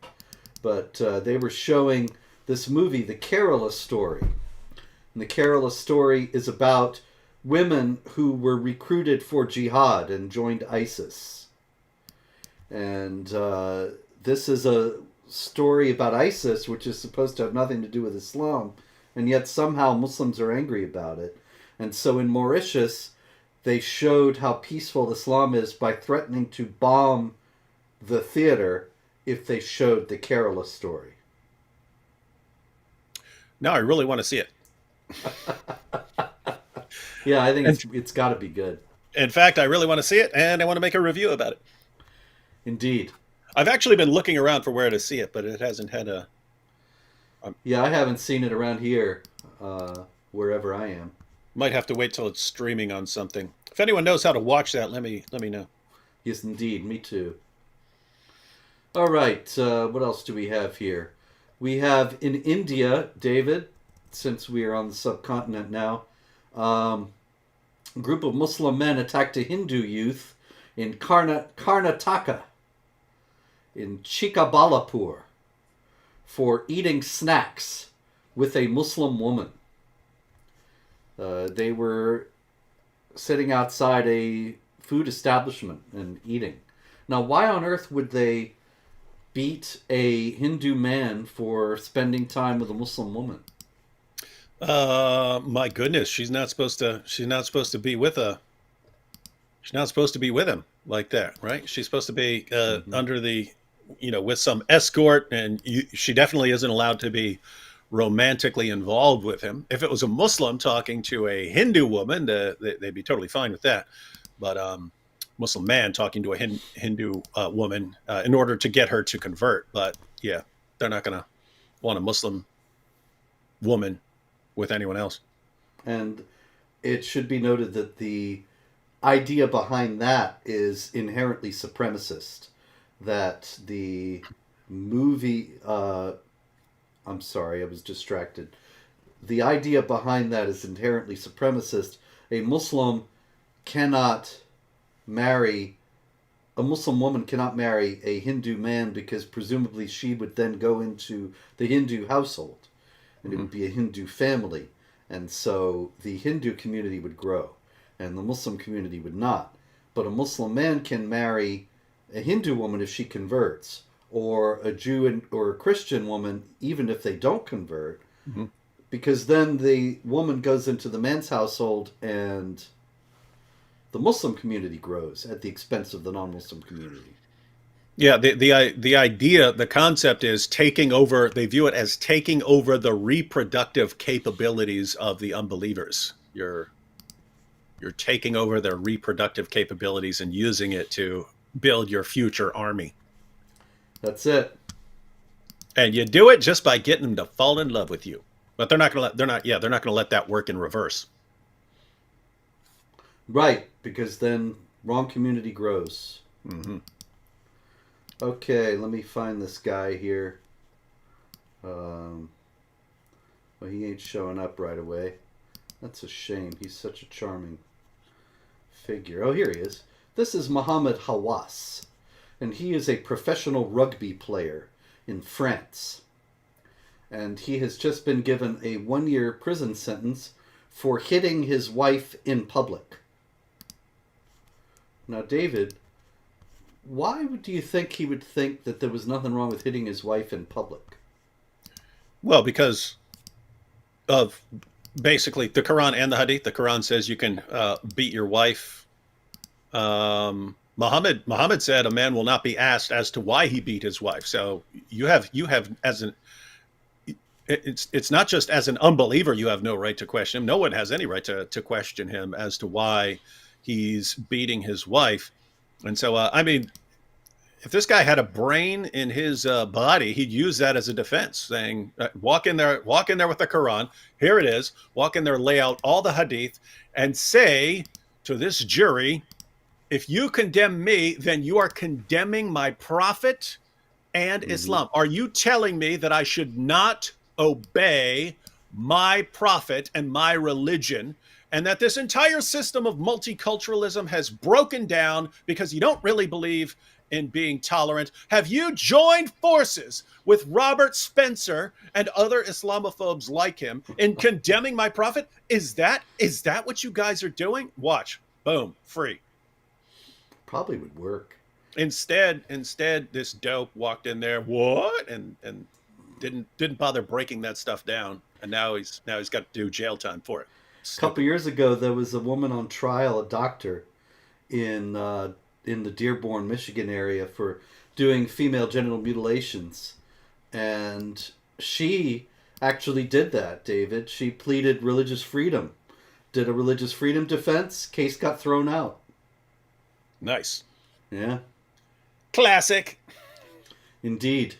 But they were showing this movie, The Careless Story. And The Careless Story is about women who were recruited for jihad and joined ISIS. And this is a story about ISIS, which is supposed to have nothing to do with Islam, and yet somehow Muslims are angry about it. And so in Mauritius, they showed how peaceful Islam is by threatening to bomb the theater if they showed The Careless Story. Now I really want to see it. Yeah, I think it's got to be good. In fact, I really want to see it, and I want to make a review about it. Indeed. I've actually been looking around for where to see it, but it hasn't had a... Yeah, I haven't seen it around here, wherever I am. Might have to wait till it's streaming on something. If anyone knows how to watch that, let me know. Yes, indeed. Me too. All right. What else do we have here? We have in India, David, since we are on the subcontinent now, a group of Muslim men attacked a Hindu youth in Karnataka, in Chikaballapur, for eating snacks with a Muslim woman. They were sitting outside a food establishment and eating. Now, why on earth would they beat a Hindu man for spending time with a Muslim woman? My goodness, she's not supposed to be with him like that, right? She's supposed to be under the, with some escort, and she definitely isn't allowed to be romantically involved with him. If it was a Muslim talking to a Hindu woman, they'd be totally fine with that. But Muslim man talking to a Hindu woman in order to get her to convert. But yeah, they're not going to want a Muslim woman with anyone else. And it should be noted that the idea behind that is inherently supremacist. That the movie... I'm sorry, I was distracted. The idea behind that is inherently supremacist. A Muslim woman cannot marry a Hindu man because presumably she would then go into the Hindu household and it would be a Hindu family. And so the Hindu community would grow and the Muslim community would not. But a Muslim man can marry a Hindu woman if she converts, or a Jew or a Christian woman, even if they don't convert, because then the woman goes into the man's household and the Muslim community grows at the expense of the non-Muslim community. Yeah, the idea, the concept is taking over. They view it as taking over the reproductive capabilities of the unbelievers. You're taking over their reproductive capabilities and using it to build your future army. That's it. And you do it just by getting them to fall in love with you. But they're not going to let that work in reverse. Right, because then wrong community grows. Okay, let me find this guy here. Well, he ain't showing up right away. That's a shame. He's such a charming figure. Oh, here he is. This is Mohammed Hawass, and he is a professional rugby player in France. And he has just been given a 1-year prison sentence for hitting his wife in public. Now, David, why do you think he would think that there was nothing wrong with hitting his wife in public? Well, because of basically the Quran and the Hadith. The Quran says you can beat your wife. Muhammad said a man will not be asked as to why he beat his wife. So you have as an it's not just as an unbeliever you have no right to question him. No one has any right to question him as to why he's beating his wife. And so I mean, if this guy had a brain in his body, he'd use that as a defense, saying, walk in there with the Quran. Here it is. Walk in there, lay out all the Hadith, and say to this jury, if you condemn me, then you are condemning my prophet and Islam. Are you telling me that I should not obey my prophet and my religion, and that this entire system of multiculturalism has broken down because you don't really believe in being tolerant. Have you joined forces with Robert Spencer and other Islamophobes like him in condemning my prophet? Is that what you guys are doing? Watch. Boom. Free. Probably would work. Instead, this dope walked in there, what? And didn't bother breaking that stuff down. And now he's got to do jail time for it. A couple years ago, there was a woman on trial, a doctor, in the Dearborn, Michigan area for doing female genital mutilations, and she actually did that. David, she pleaded religious freedom, did a religious freedom defense. Case got thrown out. Nice. Yeah. Classic. Indeed.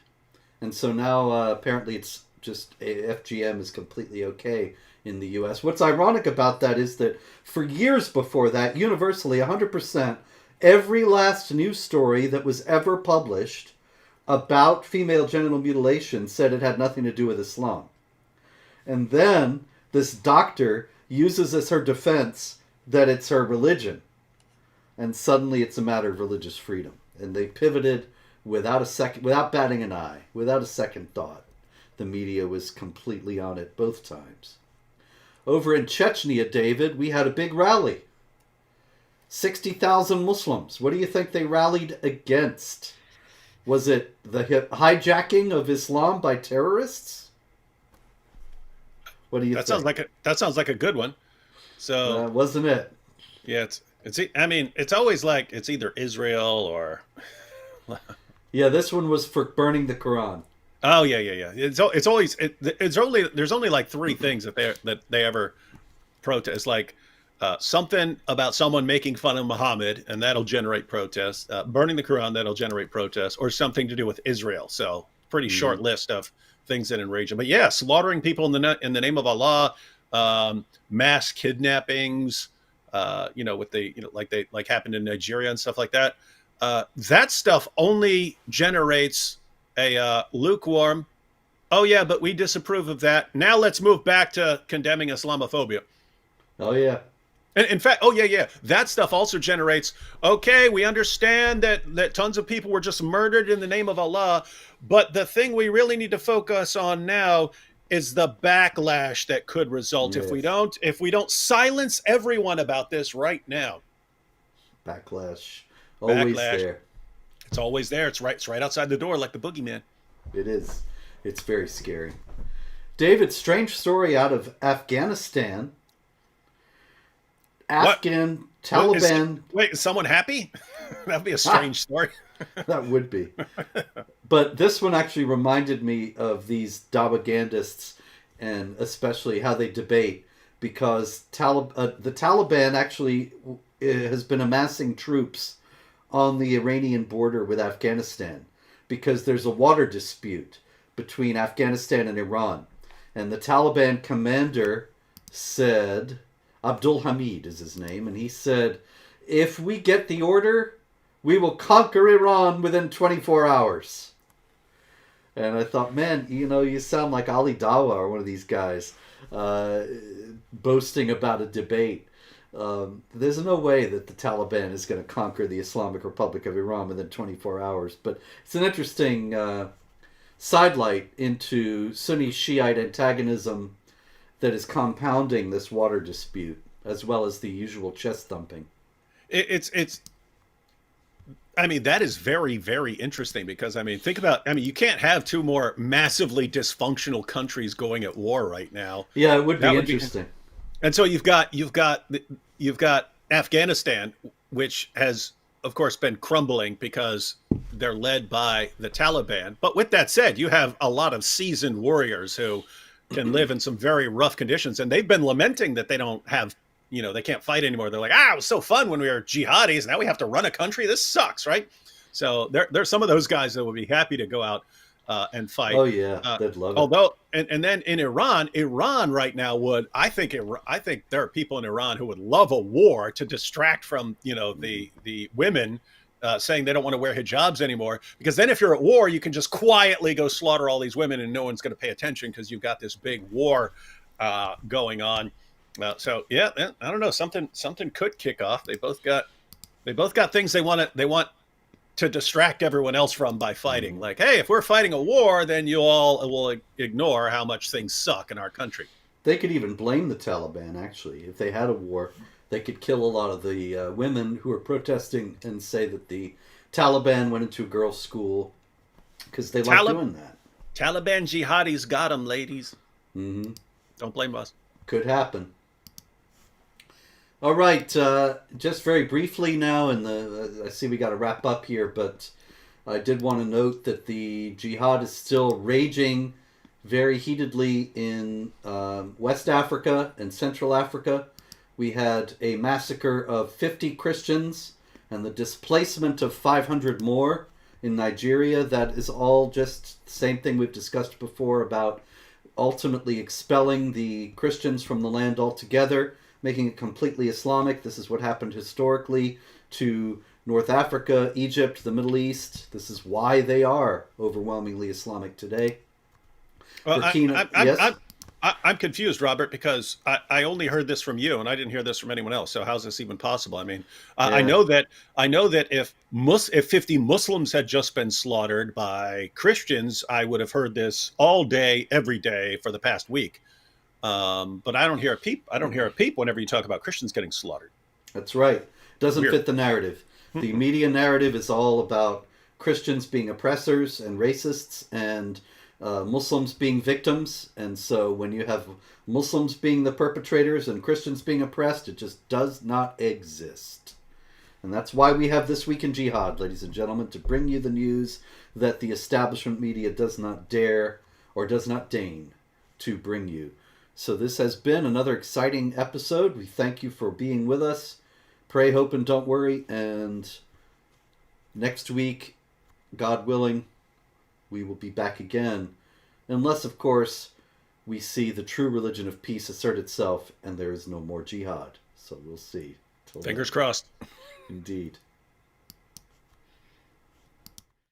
And so now apparently it's just FGM is completely okay in the U.S. What's ironic about that is that for years before that, universally, 100%, every last news story that was ever published about female genital mutilation said it had nothing to do with Islam. And then this doctor uses as her defense that it's her religion. And suddenly it's a matter of religious freedom. And they pivoted without batting an eye, without a second thought. The media was completely on it both times. Over in Chechnya, David, we had a big rally. 60,000 Muslims. What do you think they rallied against? Was it the hijacking of Islam by terrorists? What do you think? That sounds like a good one. So wasn't it? Yeah, it's always like it's either Israel or yeah, this one was for burning the Quran. Oh yeah. There's only like three things that they ever protest, like something about someone making fun of Muhammad, and that'll generate protests. Burning the Quran, that'll generate protests, or something to do with Israel. So pretty short list of things that enrage them. But yeah, slaughtering people in the name of Allah, mass kidnappings, like happened in Nigeria and stuff like that. That stuff only generates a lukewarm, oh yeah, but we disapprove of that. Now let's move back to condemning Islamophobia. Oh yeah. And in fact, that stuff also generates, okay, we understand that tons of people were just murdered in the name of Allah, but the thing we really need to focus on now is the backlash that could result if we don't silence everyone about this right now. Backlash. Always there. It's always there. It's right outside the door, like the boogeyman. It is. It's very scary. David, strange story out of Afghanistan. Taliban. Wait, is someone happy? That'd be a strange story. That would be. But this one actually reminded me of these propagandists, and especially how they debate, because the Taliban actually has been amassing troops on the Iranian border with Afghanistan because there's a water dispute between Afghanistan and Iran. And the Taliban commander said, Abdul Hamid is his name, and he said, if we get the order, we will conquer Iran within 24 hours. And I thought, man, you sound like Ali Dawa or one of these guys boasting about a debate. There's no way that the Taliban is going to conquer the Islamic Republic of Iran within 24 hours. But it's an interesting sidelight into Sunni Shiite antagonism that is compounding this water dispute, as well as the usual chest thumping. That is very, very interesting because, think about, you can't have two more massively dysfunctional countries going at war right now. Yeah, it would be interesting. And so you've got Afghanistan, which has, of course, been crumbling because they're led by the Taliban. But with that said, you have a lot of seasoned warriors who can live in some very rough conditions. And they've been lamenting that they don't have, they can't fight anymore. They're like, it was so fun when we were jihadis. Now we have to run a country. This sucks, right? So there's some of those guys that would be happy to go out and fight. Oh yeah, they'd love it. Although, and then in Iran right now would, I think there are people in Iran who would love a war to distract from the women saying they don't want to wear hijabs anymore, because then if you're at war, you can just quietly go slaughter all these women and no one's going to pay attention because you've got this big war going on. So yeah, I don't know. Something could kick off. They both got things they want to distract everyone else from by fighting. Mm. Like, hey, if we're fighting a war, then you all will ignore how much things suck in our country. They could even blame the Taliban, actually. If they had a war, they could kill a lot of the women who are protesting and say that the Taliban went into a girls' school because they like Talib- doing that. Taliban jihadis got them, ladies. Hmm. Don't blame us. Could happen. All right, just very briefly now, and I see we got to wrap up here, but I did want to note that the jihad is still raging very heatedly in West Africa and Central Africa. We had a massacre of 50 Christians and the displacement of 500 more in Nigeria. That is all just the same thing we've discussed before about ultimately expelling the Christians from the land altogether, making it completely Islamic. This is what happened historically to North Africa, Egypt, the Middle East. This is why they are overwhelmingly Islamic today. Well, Burkina, yes? I'm confused, Robert, because I only heard this from you, and I didn't hear this from anyone else. So how's this even possible? I mean, I Yeah. know that if 50 Muslims had just been slaughtered by Christians, I would have heard this all day, every day for the past week. But I don't hear a peep. I don't hear a peep whenever you talk about Christians getting slaughtered. That's right. Doesn't Weird. fit the narrative. The media narrative is all about Christians being oppressors and racists and Muslims being victims. And so when you have Muslims being the perpetrators and Christians being oppressed, it just does not exist. And that's why we have This Week in Jihad, ladies and gentlemen, to bring you the news that the establishment media does not dare or does not deign to bring you. So this has been another exciting episode. We thank you for being with us. Pray, hope, and don't worry. And next week, God willing, we will be back again. Unless, of course, we see the true religion of peace assert itself and there is no more jihad. So we'll see. Fingers crossed. Indeed.